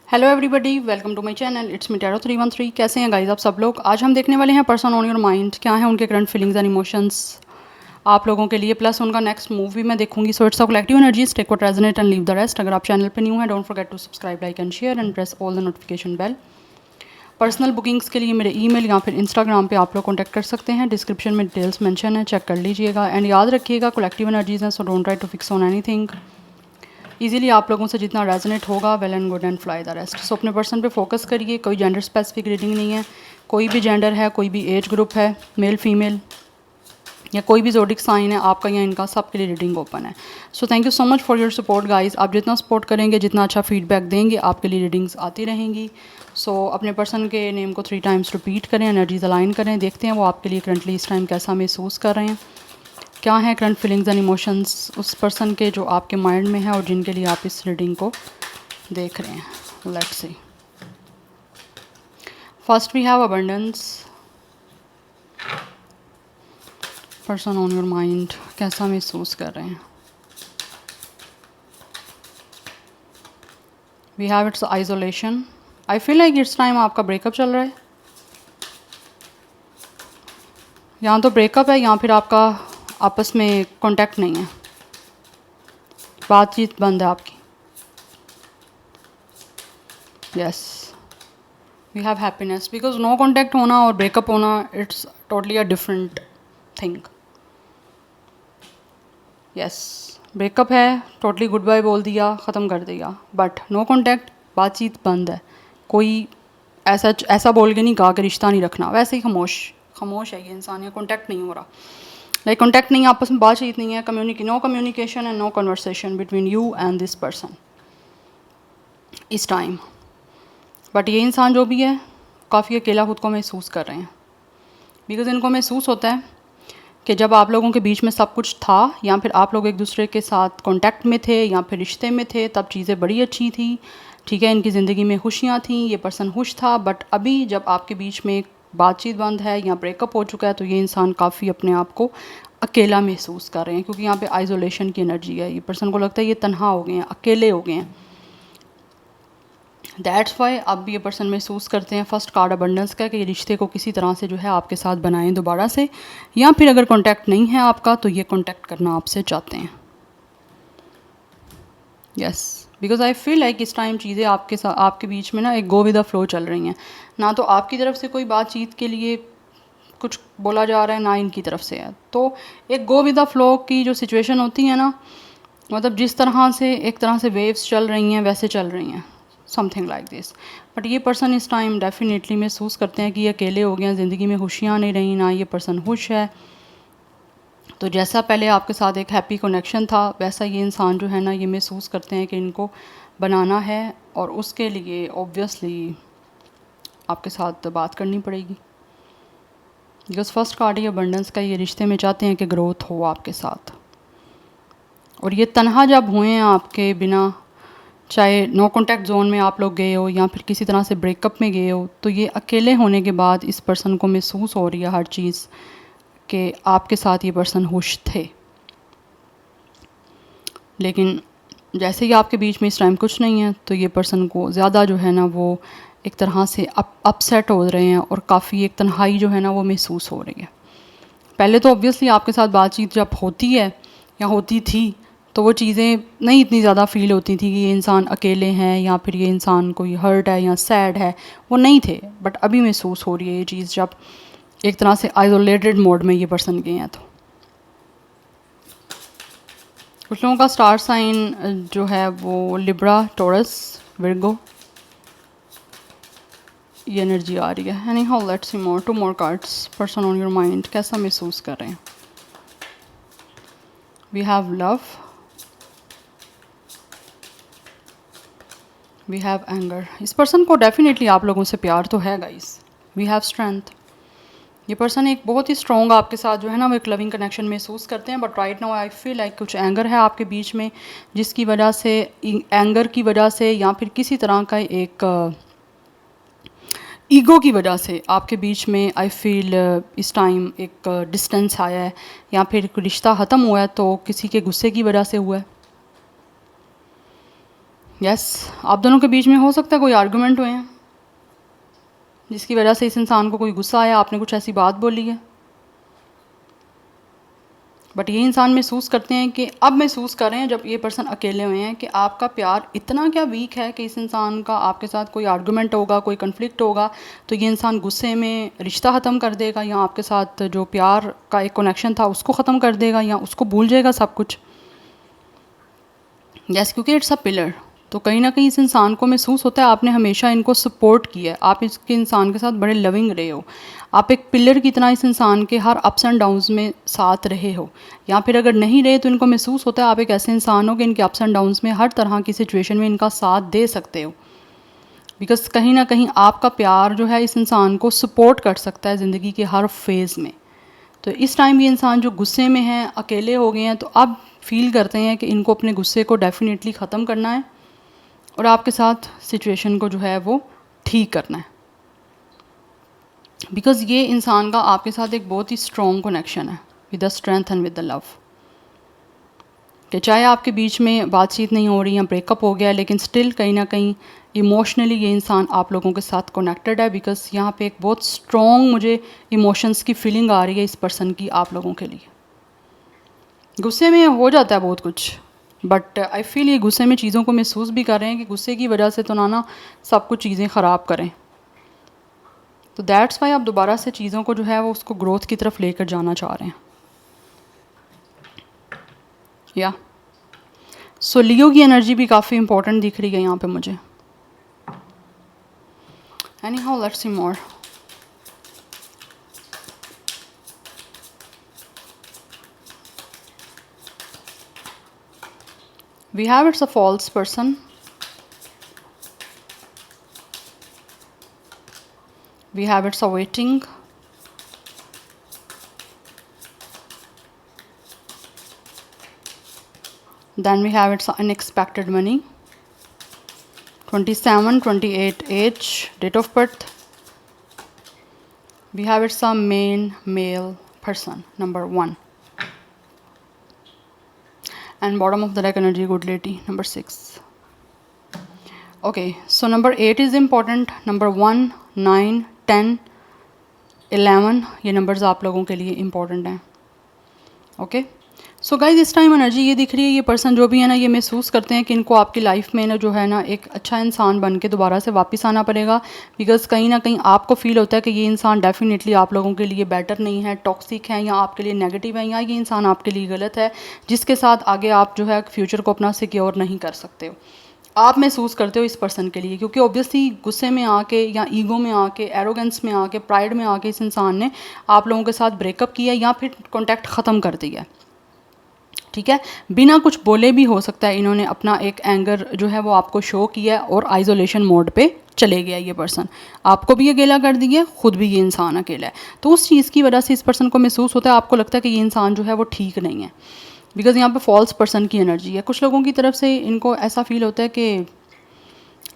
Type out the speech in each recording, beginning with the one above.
Hello everybody, welcome to my channel. It's me Tarot 313। कैसे हैं guys आप सब लोग। आज हम देखने वाले हैं पर्सन ऑन योर माइंड, क्या है उनके करंट फीलिंग्स एंड इमोशंस आप लोगों के लिए, प्लस उनका नेक्स्ट मूव भी मैं देखूंगी। So it's a collective energies, take what resonate and leave the rest. अगर आप चैनल पे न्यू हैं, don't forget to subscribe, like and share and press all the notification bell. Personal bookings के लिए मेरे ईमेल या फिर इंस्टाग्राम पे आप लोग कॉन्टैक्ट कर सकते हैं। डिस्क्रिप्शन में डिटेल्स मेंशन है, चेक कर लीजिएगा। एंड याद रखिएगा कलेक्टिव एनर्जीज हैं, so don't try to fix on anything. Easily आप लोगों से जितना रेजोनेट होगा, well and good and fly the rest. So अपने पर्सन पे फोकस करिए। कोई जेंडर स्पेसिफिक रीडिंग नहीं है, कोई भी जेंडर है, कोई भी एज ग्रुप है, मेल फीमेल या कोई भी जोडिक साइन है आपका या इनका, सबके लिए रीडिंग ओपन है। So thank you so much for your support guys. आप जितना सपोर्ट करेंगे, जितना अच्छा फीडबैक देंगे, आपके लिए रीडिंग्स आती रहेंगी। सो अपने पर्सन के नेम को 3 टाइम्स रिपीट करें, एनर्जीज अलाइन करें, देखते हैं वो आपके लिए करंटली इस टाइम कैसा महसूस कर रहे हैं, क्या है करंट फीलिंग्स एंड इमोशंस उस पर्सन के जो आपके माइंड में है और जिनके लिए आप इस रीडिंग को देख रहे हैं। Let's see. First we have abundance. Person on your mind कैसा महसूस कर रहे हैं। We have it's isolation. I feel like it's time आपका ब्रेकअप चल रहा है। यहाँ तो ब्रेकअप है, यहाँ फिर आपका आपस में कांटेक्ट नहीं है, बातचीत बंद है आपकी। Yes, we have happiness, because no contact होना और ब्रेकअप होना, it's totally a different thing. Yes, breakup है, टोटली गुड बाय बोल दिया, ख़त्म कर दिया, बट नो कांटेक्ट, बातचीत बंद है। कोई ऐसा बोल के नहीं कहा कि रिश्ता नहीं रखना, वैसे ही खामोश है ये इंसान, या कॉन्टैक्ट नहीं हो रहा। लाइक कॉन्टैक्ट नहीं, आपस में बातचीत नहीं है, no communication and no conversation between you and this person इस टाइम। बट ये इंसान जो भी है, काफ़ी अकेला खुद को महसूस कर रहे हैं, बिकॉज इनको महसूस होता है कि जब आप लोगों के बीच में सब कुछ था, या फिर आप लोग एक दूसरे के साथ कांटेक्ट में थे या फिर रिश्ते में थे, तब चीज़ें बड़ी अच्छी थी, ठीक है, इनकी ज़िंदगी में खुशियाँ थी, ये पर्सन खुश था। बट अभी जब आपके बीच में बातचीत बंद है या ब्रेकअप हो चुका है, तो ये इंसान काफ़ी अपने आप को अकेला महसूस कर रहे हैं, क्योंकि यहाँ पे आइसोलेशन की एनर्जी है। ये पर्सन को लगता है ये तन्हा हो गए हैं, अकेले हो गए हैं। दैट्स वाई अब ये पर्सन महसूस करते हैं, फर्स्ट कार्ड अबंडेंस का, कि ये रिश्ते को किसी तरह से जो है आपके साथ बनाएं दोबारा से, या फिर अगर कांटेक्ट नहीं है आपका तो ये कांटेक्ट करना आपसे चाहते हैं। Yes, because I feel like इस टाइम चीज़ें आपके साथ, आपके बीच में ना एक गो विद द फ्लो चल रही हैं। ना तो आपकी तरफ से कोई बातचीत के लिए कुछ बोला जा रहा है, ना इनकी तरफ से है। तो एक गो विद द फ्लो की जो सिचुएशन होती है ना, मतलब जिस तरह से एक तरह से वेव्स चल रही हैं वैसे चल रही हैं, समथिंग लाइक दिस। बट ये पर्सन इस टाइम डेफिनेटली महसूस करते हैं कि ये अकेले हो गए हैं, ज़िंदगी में खुशियाँ नहीं रही, ना ये पर्सन खुश है। तो जैसा पहले आपके साथ एक हैप्पी कनेक्शन था, वैसा ये इंसान जो है ना, ये महसूस करते हैं कि इनको बनाना है, और उसके लिए ऑब्वियसली आपके साथ बात करनी पड़ेगी। बिकॉज फर्स्ट कार्ड ये अबंडेंस का, ये रिश्ते में चाहते हैं कि ग्रोथ हो आपके साथ। और ये तन्हा जब हुए हैं आपके बिना, चाहे नो कॉन्टैक्ट जोन में आप लोग गए हो या फिर किसी तरह से ब्रेकअप में गए हो, तो ये अकेले होने के बाद इस पर्सन को महसूस हो रही है हर चीज़ कि आपके साथ ये पर्सन खुश थे। लेकिन जैसे ही आपके बीच में इस टाइम कुछ नहीं है, तो ये पर्सन को ज़्यादा जो है ना, वो एक तरह से अपसेट हो रहे हैं, और काफ़ी एक तन्हाई जो है ना वो महसूस हो रही है। पहले तो ऑब्वियसली आपके साथ बातचीत जब होती है या होती थी, तो वो चीज़ें नहीं इतनी ज़्यादा फील होती थी कि ये इंसान अकेले हैं या फिर ये इंसान कोई हर्ट है या सैड है, वो नहीं थे। बट अभी महसूस हो रही है ये चीज़, जब एक तरह से आइसोलेटेड मोड में ये पर्सन गए हैं। तो कुछ लोगों का स्टार साइन जो है वो लिब्रा, टॉरस, विर्गो, ये एनर्जी आ रही है। Anyhow let's see more, 2 more cards. Person on your mind कैसा महसूस कर रहे हैं। We have love, we have anger. इस पर्सन को डेफिनेटली आप लोगों से प्यार तो है गाइस। We have strength. ये पर्सन एक बहुत ही स्ट्रॉन्ग आपके साथ जो है ना, वो एक लविंग कनेक्शन महसूस करते हैं। But right now I feel like कुछ एंगर है आपके बीच में, जिसकी वजह से, एंगर की वजह से या फिर किसी तरह का एक ईगो की वजह से आपके बीच में आई फील इस टाइम एक डिस्टेंस आया है, या फिर रिश्ता ख़त्म हुआ है तो किसी के गुस्से की वजह से हुआ है। यस, आप दोनों के बीच में हो सकता है कोई आर्गुमेंट हुए हैं जिसकी वजह से इस इंसान को कोई गुस्सा आया, आपने कुछ ऐसी बात बोली है, बट ये इंसान महसूस करते हैं कि अब महसूस कर रहे हैं जब ये पर्सन अकेले हुए हैं कि आपका प्यार इतना क्या वीक है कि इस इंसान का आपके साथ कोई आर्गुमेंट होगा, कोई कन्फ्लिक्ट होगा तो ये इंसान गुस्से में रिश्ता ख़त्म कर देगा, या आपके साथ जो प्यार का एक कनेक्शन था उसको ख़त्म कर देगा, या उसको भूल जाएगा सब कुछ। यस, क्योंकि इट्स अ पिलर, तो कहीं ना कहीं इस इंसान को महसूस होता है आपने हमेशा इनको सपोर्ट किया है, आप इसके इंसान के साथ बड़े लविंग रहे हो, आप एक पिलर की तरह इस इंसान के हर अप्स एंड डाउन्स में साथ रहे हो, या फिर अगर नहीं रहे तो इनको महसूस होता है आप एक ऐसे इंसान हो कि इनके अप्स एंड डाउन्स में हर तरह की सिचुएशन में इनका साथ दे सकते हो, बिकॉज कहीं ना कहीं आपका प्यार जो है इस इंसान को सपोर्ट कर सकता है ज़िंदगी के हर फेज़ में। तो इस टाइम ये इंसान जो गुस्से में हैं, अकेले हो गए हैं, तो अब फील करते हैं कि इनको अपने गुस्से को डेफिनेटली ख़त्म करना है और आपके साथ सिचुएशन को जो है वो ठीक करना है, बिकॉज़ ये इंसान का आपके साथ एक बहुत ही स्ट्रॉन्ग कनेक्शन है with the strength and with the love, कि चाहे आपके बीच में बातचीत नहीं हो रही या ब्रेकअप हो गया, लेकिन स्टिल कहीं ना कहीं इमोशनली ये इंसान आप लोगों के साथ कनेक्टेड है, बिकॉज यहाँ पे एक बहुत स्ट्रॉन्ग मुझे इमोशंस की फीलिंग आ रही है इस पर्सन की आप लोगों के लिए। गुस्से में हो जाता है बहुत कुछ, बट आई फील ये गुस्से में चीज़ों को महसूस भी कर रहे हैं कि गुस्से की वजह से तो ना सब कुछ चीज़ें ख़राब करें, तो दैट्स वाई आप दोबारा से चीज़ों को जो है वो उसको ग्रोथ की तरफ लेकर जाना चाह रहे हैं। या सो लियो की एनर्जी भी काफ़ी इंपॉर्टेंट दिख रही है यहाँ पे मुझे। Any how let's see more. We have it's a false person. We have it's a waiting. Then we have it's unexpected money. 27, 28 age, date of birth. We have it's a main male person, number 1. And bottom of the deck energy, good lady, number 6. Okay, so number 8 is important. Number 1, 9, 10, 11 ये numbers आप लोगों के लिए important हैं। Okay, so guys इस time energy ये दिख रही है, ये पर्सन जो भी है ना ये महसूस करते हैं कि इनको आपकी लाइफ में ना जो है ना एक अच्छा इंसान बन के दोबारा से वापस आना पड़ेगा, बिकॉज कहीं ना कहीं आपको फील होता है कि ये इंसान डेफिनेटली आप लोगों के लिए बेटर नहीं है, टॉक्सिक है, या आपके लिए नेगेटिव है, या ये इंसान आपके लिए गलत है जिसके साथ आगे आप जो है फ्यूचर को अपना सिक्योर नहीं कर सकते हो। आप महसूस करते हो इस पर्सन के लिए, क्योंकि ऑब्वियसली गुस्से में आके या ईगो में आके, एरोगेंस में आके, प्राइड में आके इस इंसान ने आप लोगों के साथ ब्रेकअप किया या फिर कॉन्टैक्ट ख़त्म कर दिया, ठीक है। बिना कुछ बोले भी हो सकता है इन्होंने अपना एक एंगर जो है वो आपको शो किया और आइसोलेशन मोड पे चले गया ये पर्सन, आपको भी अकेला कर दिया, खुद भी ये इंसान अकेला है, तो उस चीज़ की वजह से इस पर्सन को महसूस होता है, आपको लगता है कि ये इंसान जो है वो ठीक नहीं है, बिकॉज यहाँ पे फॉल्स पर्सन की एनर्जी है। कुछ लोगों की तरफ से इनको ऐसा फील होता है कि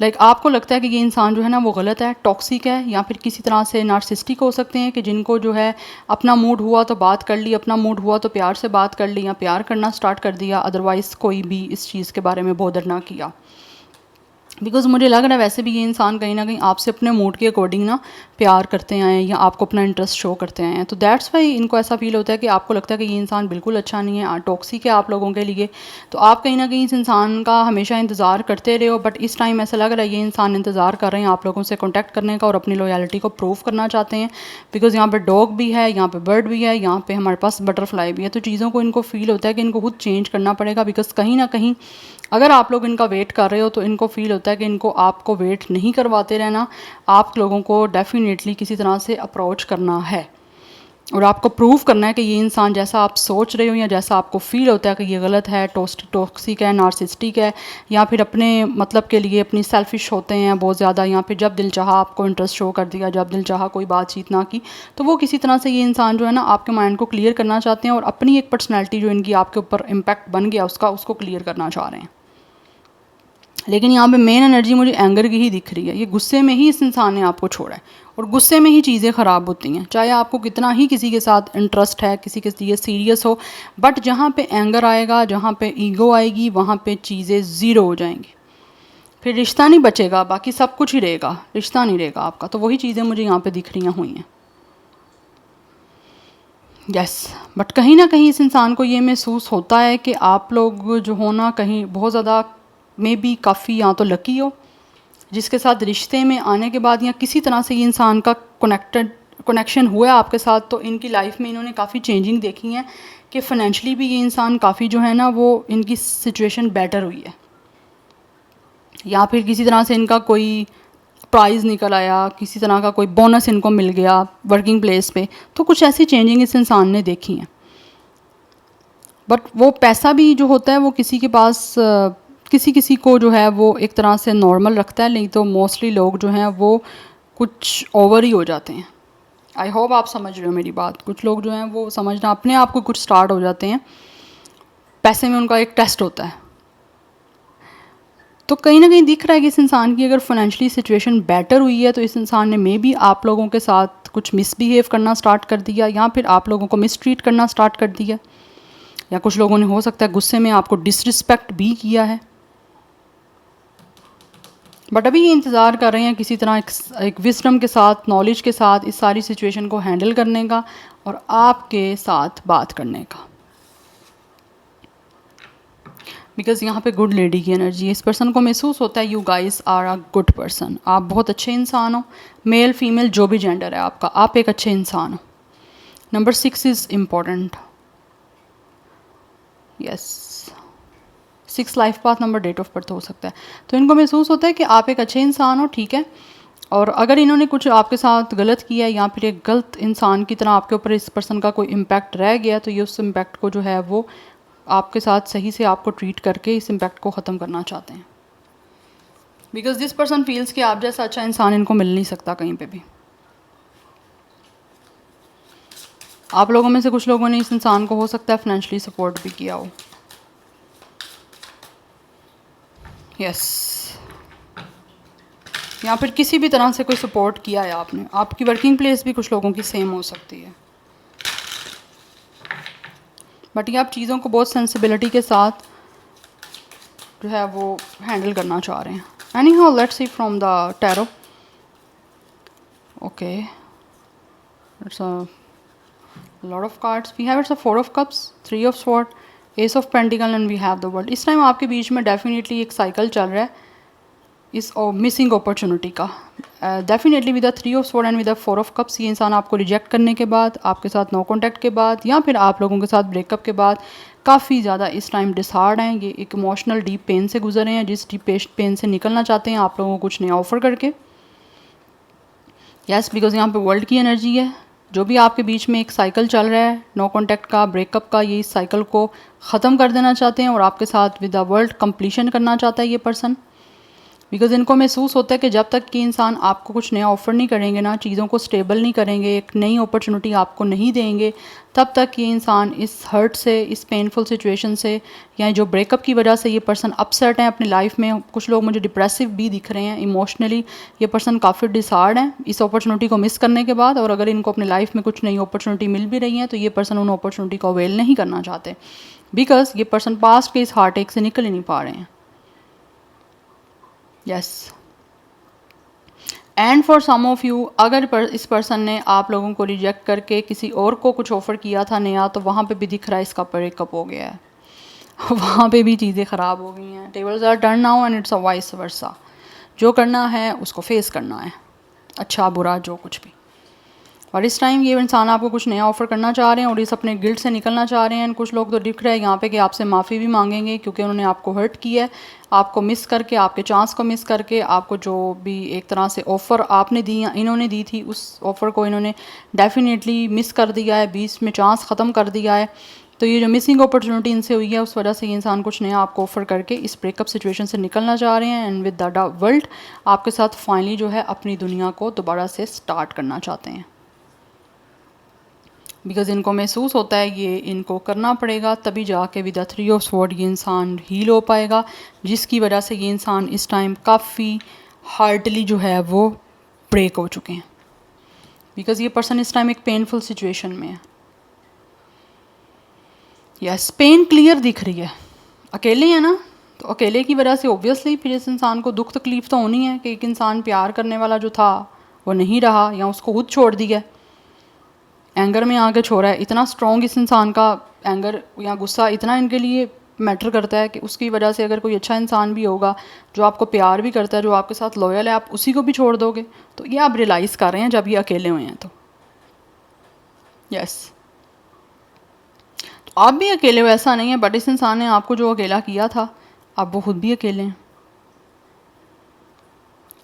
लाइक आपको लगता है कि ये इंसान जो है ना वो गलत है, टॉक्सिक है, या फिर किसी तरह से नार्सिस्टिक हो सकते हैं कि जिनको जो है अपना मूड हुआ तो बात कर ली, अपना मूड हुआ तो प्यार से बात कर ली या प्यार करना स्टार्ट कर दिया, अदरवाइज़ कोई भी इस चीज़ के बारे में बॉदर ना किया, बिकॉज मुझे लग रहा है वैसे भी ये इंसान कहीं ना कहीं आपसे अपने मूड के अकॉर्डिंग ना प्यार करते आए हैं या आपको अपना इंटरेस्ट शो करते आए हैं, तो दैट्स वाई इनको ऐसा फील होता है कि आपको लगता है कि ये इंसान बिल्कुल अच्छा नहीं है, टॉक्सिक है आप लोगों के लिए, तो आप कहीं ना कहीं इस इंसान का हमेशा इंतज़ार करते रहे हो, बट इस टाइम ऐसा लग रहा है ये इंसान इंतज़ार कर रहे हैं आप लोगों से कॉन्टैक्ट करने का और अपनी लॉयल्टी को प्रूव करना चाहते हैं, बिकॉज यहाँ पर डॉग भी है, यहाँ पर बर्ड भी है, यहाँ पर हमारे पास बटरफ्लाई भी है, तो चीज़ों को इनको फील होता है कि इनको खुद चेंज करना पड़ेगा, बिकॉज कहीं ना कहीं अगर आप लोग इनका वेट कर रहे हो तो इनको फील होता है कि इनको आपको वेट नहीं करवाते रहना, आप लोगों को डेफिनेटली किसी तरह से अप्रोच करना है और आपको प्रूव करना है कि ये इंसान जैसा आप सोच रहे हो या जैसा आपको फील होता है कि ये गलत है, टॉक्सिक है, नार्सिस्टिक है, या फिर अपने मतलब के लिए अपनी सेल्फिश होते हैं बहुत ज़्यादा, या फिर जब दिल चाहा आपको इंटरेस्ट शो कर दिया, जब दिल चाहा कोई बातचीत ना की, तो वो किसी तरह से ये इंसान जो है ना आपके माइंड को क्लियर करना चाहते हैं और अपनी एक पर्सनैलिटी जो इनकी आपके ऊपर इम्पैक्ट बन गया उसको क्लियर करना चाह रहे हैं। लेकिन यहाँ पे मेन एनर्जी मुझे एंगर की ही दिख रही है, ये गुस्से में ही इस इंसान ने आपको छोड़ा है और गुस्से में ही चीज़ें ख़राब होती हैं, चाहे आपको कितना ही किसी के साथ इंटरेस्ट है, किसी के लिए सीरियस हो, बट जहाँ पे एंगर आएगा, जहाँ पे ईगो आएगी, वहाँ पे चीज़ें ज़ीरो हो जाएंगी। फिर रिश्ता नहीं बचेगा, बाकी सब कुछ ही रहेगा, रिश्ता नहीं रहेगा आपका। तो वही चीज़ें मुझे यहाँ पे दिख रही हुई हैं। यस, बट कहीं ना कहीं इस इंसान को ये महसूस होता है कि आप लोग जो हो ना कहीं बहुत ज़्यादा मे बी काफ़ी या तो लकी हो, जिसके साथ रिश्ते में आने के बाद या किसी तरह से ये इंसान का कनेक्शन हुआ है आपके साथ, तो इनकी लाइफ में इन्होंने काफ़ी चेंजिंग देखी है कि फ़ाइनेंशली भी ये इंसान काफ़ी जो है ना वो इनकी सिचुएशन बेटर हुई है, या फिर किसी तरह से इनका कोई प्राइज़ निकल आया, किसी तरह का कोई बोनस इनको मिल गया वर्किंग प्लेस पे। तो कुछ ऐसी चेंजिंग इस इंसान ने देखी हैं। बट वो पैसा भी जो होता है वो किसी के पास किसी किसी को जो है वो एक तरह से नॉर्मल रखता है, नहीं तो मोस्टली लोग जो हैं वो कुछ ओवर ही हो जाते हैं। आई होप आप समझ रहे हो मेरी बात। कुछ लोग जो हैं वो समझना अपने आप को कुछ स्टार्ट हो जाते हैं, पैसे में उनका एक टेस्ट होता है। तो कहीं ना कहीं दिख रहा है कि इस इंसान की अगर फाइनेंशियली सिचुएशन बेटर हुई है तो इस इंसान ने मे बी आप लोगों के साथ कुछ मिसबिहेव करना स्टार्ट कर दिया, या फिर आप लोगों को मिसट्रीट करना स्टार्ट कर दिया, या कुछ लोगों ने हो सकता है गुस्से में आपको डिसरिस्पेक्ट भी किया है। बट अभी ये इंतज़ार कर रहे हैं किसी तरह एक विजडम के साथ, नॉलेज के साथ इस सारी सिचुएशन को हैंडल करने का और आपके साथ बात करने का। बिकॉज यहाँ पे गुड लेडी की एनर्जी है। इस पर्सन को महसूस होता है you guys are a good person, आप बहुत अच्छे इंसान हो, मेल फीमेल जो भी जेंडर है आपका, आप एक अच्छे इंसान हो। Number 6 is important. Yes, 6 life path number date of birth हो सकता है। तो इनको महसूस होता है कि आप एक अच्छे इंसान हो, ठीक है, और अगर इन्होंने कुछ आपके साथ गलत किया है या फिर एक गलत इंसान की तरह आपके ऊपर इस पर्सन का कोई इम्पैक्ट रह गया, तो ये उस इम्पैक्ट को जो है वो आपके साथ सही से आपको ट्रीट करके इस इम्पैक्ट को ख़त्म करना चाहते हैं। बिकॉज दिस पर्सन फील्स कि आप जैसा अच्छा इंसान इनको मिल नहीं सकता कहीं पे भी। आप लोगों में से कुछ लोगों ने इस इंसान को हो सकता है फाइनेंशियली सपोर्ट भी किया हो। यस, या फिर किसी भी तरह से कोई सपोर्ट किया है आपने। आपकी वर्किंग प्लेस भी कुछ लोगों की सेम हो सकती है, बट ये आप चीज़ों को बहुत सेंसिबिलिटी के साथ जो है वो हैंडल करना चाह रहे हैं। Anyhow let's see from the tarot. Okay, it's a lot of cards we have. It's a 4 of cups, 3 of sword, ace of pentacle and we have the world. इस टाइम आपके बीच में definitely एक cycle चल रहा है इस missing opportunity का। Definitely with the 3 of sword and with the 4 of cups, ये इंसान आपको रिजेक्ट करने के बाद, आपके साथ नो कॉन्टैक्ट के बाद, या फिर आप लोगों के साथ ब्रेकअप के बाद काफ़ी ज़्यादा इस टाइम डिसहार्ड हैं। ये एक इमोशनल डीप पेन से गुजर रहे हैं, जिस डीप पेन से निकलना चाहते हैं आप लोगों को कुछ नया ऑफर करके। यस, बिकॉज यहाँ पे वर्ल्ड की एनर्जी है। जो भी आपके बीच में एक साइकिल चल रहा है नो कॉन्टैक्ट का, ब्रेकअप का, ये इस साइकिल को ख़त्म कर देना चाहते हैं और आपके साथ विद द वर्ल्ड कंप्लीशन करना चाहता है ये पर्सन। बिकॉज इनको महसूस होता है कि जब तक कि इंसान आपको कुछ नया ऑफ़र नहीं करेंगे ना, चीज़ों को स्टेबल नहीं करेंगे, एक नई अपॉर्चुनिटी आपको नहीं देंगे, तब तक ये इंसान इस हर्ट से, इस पेनफुल सिचुएशन से, या जो ब्रेकअप की वजह से ये पर्सन अपसेट हैं अपनी लाइफ में। कुछ लोग मुझे डिप्रेसिव भी दिख रहे हैं, इमोशनली ये पर्सन काफ़ी डिसहार्ड हैं इस अपॉर्चुनिटी को मिस करने के बाद। और अगर इनको अपनी लाइफ में कुछ नई अपॉर्चुनिटी मिल भी रही है तो ये पर्सन उन अपॉर्चुनिटी को अवेल नहीं करना चाहते, बिकॉज ये पर्सन पास्ट के इस हार्ट एक से निकल ही नहीं पा रहे हैं। Yes, and for some of you, अगर इस पर्सन ने आप लोगों को रिजेक्ट करके किसी और को कुछ ऑफ़र किया था नया, तो वहाँ पे भी दिख रहा है इसका ब्रेकअप हो गया है वहाँ पे भी चीज़ें ख़राब हो गई हैं। Tables are turn now and it's a vice versa. जो करना है उसको फेस करना है, अच्छा बुरा जो कुछ भी। और इस टाइम ये इंसान आपको कुछ नया ऑफ़र करना चाह रहे हैं और इस अपने गिल्ट से निकलना चाह रहे हैं। कुछ लोग तो दिख रहे हैं यहाँ पे कि आपसे माफ़ी भी मांगेंगे, क्योंकि उन्होंने आपको हर्ट किया है, आपको मिस करके, आपके चांस को मिस करके, आपको जो भी एक तरह से ऑफ़र आपने दी या इन्होंने दी थी उस ऑफ़र को इन्होंने डेफिनेटली मिस कर दिया है, बीच में चांस ख़त्म कर दिया है। तो ये जो मिसिंग अपॉर्चुनिटी इनसे हुई है उस वजह से ये इंसान कुछ नया आपको ऑफ़र करके इस ब्रेकअप सिचुएशन से निकलना चाह रहे हैं, एंड विद द वर्ल्ड आपके साथ फाइनली जो है अपनी दुनिया को दोबारा से स्टार्ट करना चाहते हैं। बिकॉज इनको महसूस होता है ये इनको करना पड़ेगा, तभी जाके विद द 3 ऑफ स्वॉर्ड ये इंसान हील हो पाएगा, जिसकी वजह से ये इंसान इस टाइम काफ़ी हार्डली जो है वो ब्रेक हो चुके हैं। बिकॉज ये पर्सन इस टाइम एक पेनफुल सिचुएशन में है। यस, पेन क्लियर दिख रही है, अकेले हैं ना, तो अकेले की वजह से ऑब्वियसली फिर इस इंसान को दुख तकलीफ़ तो होनी है कि एक इंसान प्यार करने वाला जो था वो नहीं रहा या उसको खुद छोड़ दिया, एंगर में आके छोड़ा है। इतना स्ट्रॉन्ग इस इंसान का एंगर या गुस्सा इतना इनके लिए मैटर करता है कि उसकी वजह से अगर कोई अच्छा इंसान भी होगा जो आपको प्यार भी करता है, जो आपके साथ लॉयल है, आप उसी को भी छोड़ दोगे। तो ये आप रियलाइज़ कर रहे हैं जब ये अकेले हुए हैं। तो यस, तो आप भी अकेले हो ऐसा नहीं है, बट इस इंसान ने आपको जो अकेला किया था आप वो खुद भी अकेले हैं।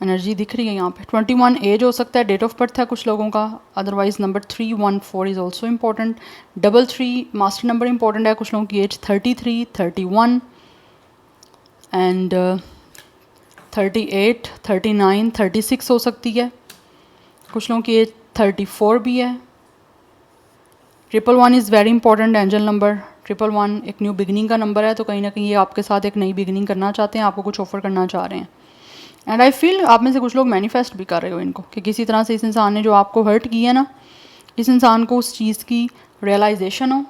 एनर्जी दिख रही है यहाँ पे। 21 एज हो सकता है, डेट ऑफ बर्थ है कुछ लोगों का। Otherwise number 314 is also important. 33 master number important है। कुछ लोगों की एज 33, 31 एंड 38, 39, 36 हो सकती है। कुछ लोगों की एज 34 भी है। 111 is very important angel number. 111 एक न्यू बिगनिंग का नंबर है, तो कहीं ना कहीं ये आपके साथ एक नई बिगनिंग करना चाहते हैं, आपको कुछ ऑफर करना चाह रहे हैं। एंड आई फील आप में से कुछ लोग मैनिफेस्ट भी कर रहे हो इनको कि किसी तरह से इस इंसान ने जो आपको हर्ट किया ना, इस इंसान को उस चीज़ की रियलाइजेशन हो,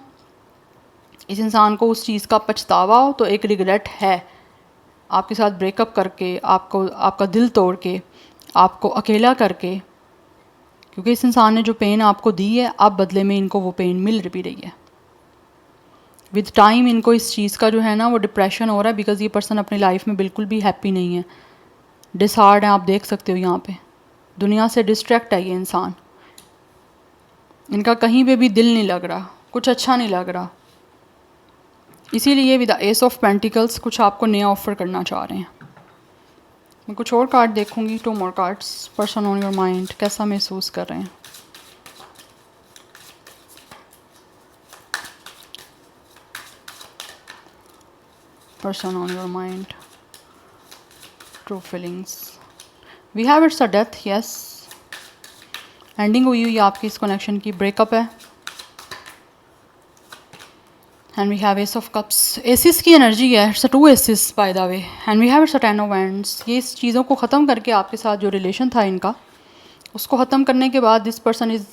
इस इंसान को उस चीज़ का पछतावा हो, तो एक रिग्रेट है आपके साथ ब्रेकअप करके, आपको आपका दिल तोड़ के, आपको अकेला करके, क्योंकि इस इंसान ने जो पेन आपको दी है अब बदले में इनको वो पेन मिल भी रही है। विद टाइम इनको इस चीज़ का जो है ना वो डिप्रेशन हो रहा है, बिकॉज ये पर्सन अपनी लाइफ में बिल्कुल भी हैप्पी नहीं है, डिसहार्ड है। आप देख सकते हो यहाँ पे दुनिया से डिस्ट्रैक्ट है ये इंसान, इनका कहीं पे भी दिल नहीं लग रहा, कुछ अच्छा नहीं लग रहा। इसीलिए with the S of pentacles कुछ आपको नया ऑफर करना चाह रहे हैं। मैं कुछ और कार्ड देखूंगी, 2 more cards. Person on your mind कैसा महसूस कर रहे हैं। Person on your mind, true feelings. We have it's a death, yes, ending हुई हुई आपकी इस कनेक्शन की, ब्रेकअप है। And we have ace of cups, aces की एनर्जी है, it's a 2 aces by the way. And we have it's a 10 of wands. ये इस चीज़ों को ख़त्म करके आपके साथ जो रिलेशन था इनका, उसको ख़त्म करने के बाद this person is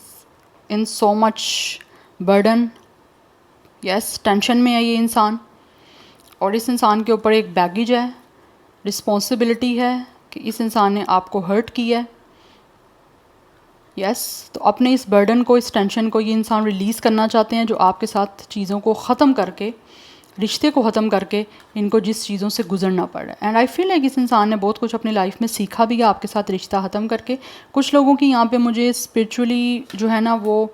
in so much burden, yes, tension में है ये इंसान। और इस इंसान के ऊपर एक बैगेज है, रिस्पॉन्सिबिलिटी है कि इस इंसान ने आपको हर्ट किया है, यस। तो अपने इस बर्डन को, इस टेंशन को ये इंसान रिलीज़ करना चाहते हैं, जो आपके साथ चीज़ों को ख़त्म करके, रिश्ते को ख़त्म करके इनको जिस चीज़ों से गुजरना पड़ रहा है। एंड आई फील है कि इस इंसान ने बहुत कुछ अपनी लाइफ में सीखा भी है आपके साथ रिश्ता ख़त्म करके। कुछ लोगों की यहाँ पे मुझे स्पिरिचुअली जो है ना वो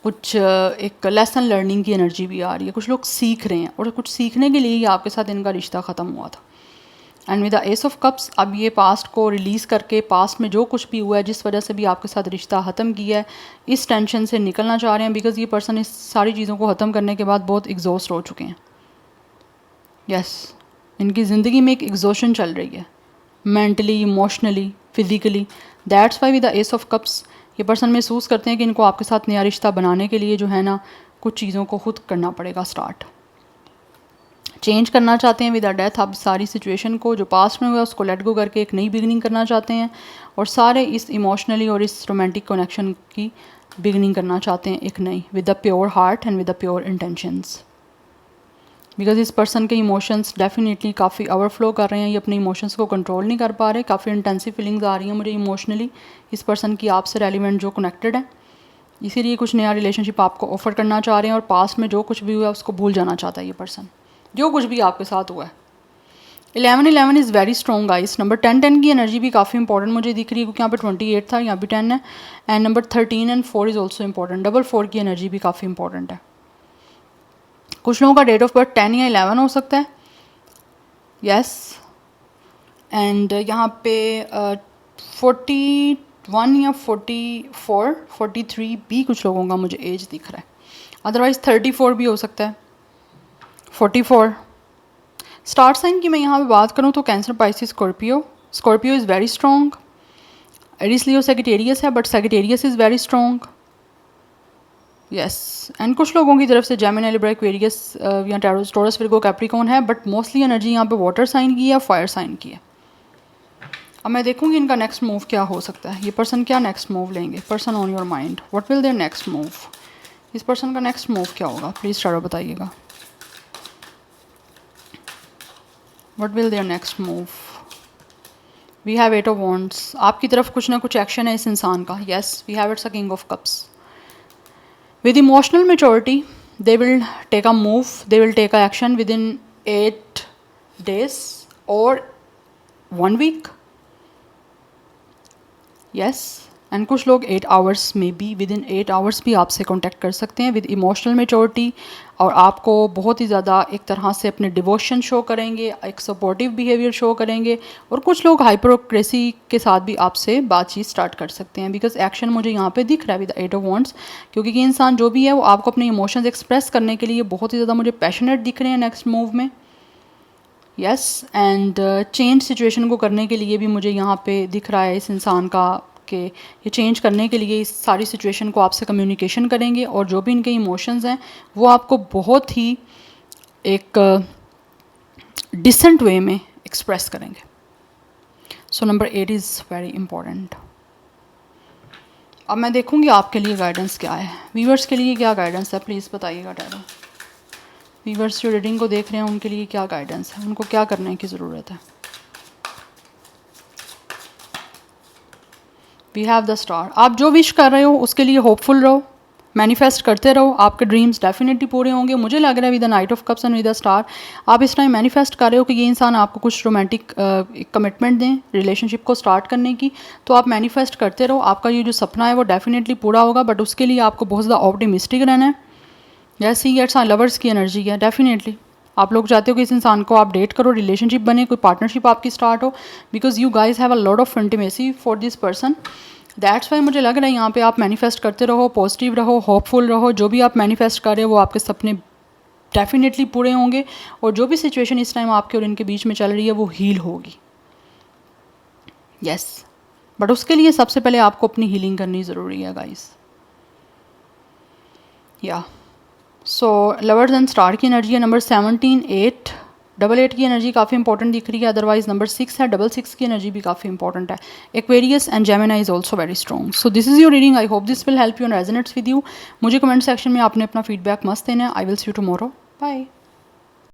कुछ एक लेसन लर्निंग की एनर्जी भी आ रही है। कुछ लोग सीख रहे हैं और कुछ सीखने के लिए ही आपके साथ इनका रिश्ता ख़त्म हुआ था। And with the S of cups अब ये पास्ट को रिलीज़ करके, पास्ट में जो कुछ भी हुआ है, जिस वजह से भी आपके साथ रिश्ता ख़त्म किया है, इस टेंशन से निकलना चाह रहे हैं। बिकॉज ये पर्सन इस सारी चीज़ों को ख़त्म करने के बाद बहुत एग्जॉस्ट हो चुके हैं, यस। इनकी ज़िंदगी में एक एग्जॉशन चल रही है, mentally, emotionally, physically. That's why with the S of cups ये पर्सन महसूस करते हैं कि इनको आपके साथ नया रिश्ता बनाने के लिए जो है ना कुछ चीज़ों को खुद करना पड़ेगा, स्टार्ट चेंज करना चाहते हैं। विद अ डेथ आप सारी सिचुएशन को जो पास्ट में हुआ उसको लेट गो करके एक नई बिगनिंग करना चाहते हैं, और सारे इस इमोशनली और इस रोमांटिक कनेक्शन की बिगनिंग करना चाहते हैं एक नई, with the pure heart and with the pure intentions. Because इस पर्सन के इमोशंस डेफिनेटली काफ़ी ओवरफ्लो कर रहे हैं, ये अपने इमोशंस को कंट्रोल नहीं कर पा रहे। काफ़ी इंटेंसिव फीलिंग्स आ रही हैं मुझे इमोशनली इस पर्सन की आपसे रेलिवेंट जो कनेक्टेड है। इसीलिए कुछ नया रिलेशनशिप आपको ऑफर करना चाह रहे हैं, और पास्ट में जो कुछ भी हुआ है उसको भूल जाना चाहता है ये पर्सन, जो कुछ भी आपके साथ हुआ है। 11 is very strong guys. Number 10 की एनर्जी भी काफ़ी इंपॉर्टेंट मुझे दिख रही है, क्योंकि यहाँ पे 28 था, यहाँ भी 10 है। And number 13 and 4 is also important. 4 की एनर्जी भी काफ़ी इंपॉर्टेंट है। कुछ लोगों का डेट ऑफ बर्थ 10 या 11 हो सकता है, यस। एंड यहाँ पे 41 या 44, 43 भी कुछ लोगों का मुझे एज दिख रहा है। अदरवाइज़ 34 भी हो सकता है, 44। स्टार साइन की मैं यहाँ पे बात करूँ तो Cancer, Pisces, Scorpio. Scorpio is very strong. Aries, Leo, Sagittarius है, but Sagittarius is very strong, yes. And कुछ लोगों की तरफ से जेमिनी, लिब्रा, एक्वेरियस या टॉरस, विर्गो, कैप्रिकॉर्न है, बट मोस्टली एनर्जी यहाँ पे वाटर साइन की है, फायर साइन की है। अब मैं देखूँगी इनका नेक्स्ट मूव क्या हो सकता है, ये पर्सन क्या नेक्स्ट मूव लेंगे। Person on your mind, what will their next move. इस पर्सन का नेक्स्ट मूव क्या होगा, प्लीज़ टारो बताइएगा। What will their next move? We have 8 of wands. आपकी तरफ कुछ ना कुछ एक्शन है इस इंसान का। Yes, we have it's a king of cups. With emotional maturity they will take a move, they will take a action within 8 days or 1 week. Yes, and कुछ लोग 8 आवर्स में भी, विद इन 8 आवर्स भी आपसे contact कर सकते हैं with emotional maturity, और आपको बहुत ही ज़्यादा एक तरह से अपने डिवोशन शो करेंगे, एक सपोर्टिव बिहेवियर शो करेंगे, और कुछ लोग हाइपरक्रेसी के साथ भी आपसे बातचीत स्टार्ट कर सकते हैं, बिकॉज एक्शन मुझे यहाँ पे दिख रहा है विद 8 ऑफ वॉन्ड्स, क्योंकि ये इंसान जो भी है वो आपको अपने इमोशंस एक्सप्रेस करने के लिए बहुत ही ज़्यादा मुझे पैशनेट दिख रहे हैं नेक्स्ट मूव में। यस, एंड चेंज सिचुएशन को करने के लिए भी मुझे यहाँ पे दिख रहा है इस इंसान का कि ये चेंज करने के लिए इस सारी सिचुएशन को आपसे कम्युनिकेशन करेंगे, और जो भी इनके इमोशंस हैं वो आपको बहुत ही एक डिसेंट वे में एक्सप्रेस करेंगे। So number 8 is very important. अब मैं देखूंगी आपके लिए गाइडेंस क्या है, व्यूअर्स के लिए क्या गाइडेंस है, प्लीज़ बताइएगा टैरो। व्यूअर्स जो रीडिंग को देख रहे हैं उनके लिए क्या गाइडेंस है, उनको क्या करने की ज़रूरत है। We have the star. आप जो विश कर रहे हो उसके लिए होपफुल रहो, मैनिफेस्ट करते रहो, आपके ड्रीम्स डेफिनेटली पूरे होंगे। मुझे लग रहा है with the night of cups and with the star आप इस टाइम मैनिफेस्ट कर रहे हो कि ये इंसान आपको कुछ रोमांटिक कमिटमेंट दें रिलेशनशिप को स्टार्ट करने की, तो आप मैनिफेस्ट करते रहो, आपका ये जो सपना है वो डेफिनेटली पूरा होगा, बट उसके लिए आपको बहुत ज़्यादा ऑप्टिमिस्टिक रहना है। जैसे ही इट्स लवर्स की एनर्जी है, डेफिनेटली आप लोग चाहते हो कि इस इंसान को आप डेट करो, रिलेशनशिप बने, कोई पार्टनरशिप आपकी स्टार्ट हो, because you guys have a lot of intimacy for this person. That's why मुझे लग रहा है यहाँ पे आप मैनिफेस्ट करते रहो, पॉजिटिव रहो, होपफुल रहो, जो भी आप मैनिफेस्ट कर रहे हो वो आपके सपने डेफिनेटली पूरे होंगे, और जो भी सिचुएशन इस टाइम आपके और इनके बीच में चल रही है वो हील होगी। यस, बट उसके लिए सबसे पहले आपको अपनी हीलिंग करनी ज़रूरी है गाइस। या सो लवर्स एंड स्टार की एनर्जी है नंबर 17, 8, 8 की एनर्जी काफ़ी इंपॉर्टेंट दिख रही है, अदरवाइज नंबर 6 है, 6 की एनर्जी भी काफ़ी इंपॉर्टेंट है। Aquarius and Gemini is also very strong. So this is your reading, I hope this will help you and resonates with you. मुझे कमेंट सेक्शन में आपने अपना फीडबैक मस्त देना है। I will see you tomorrow, bye.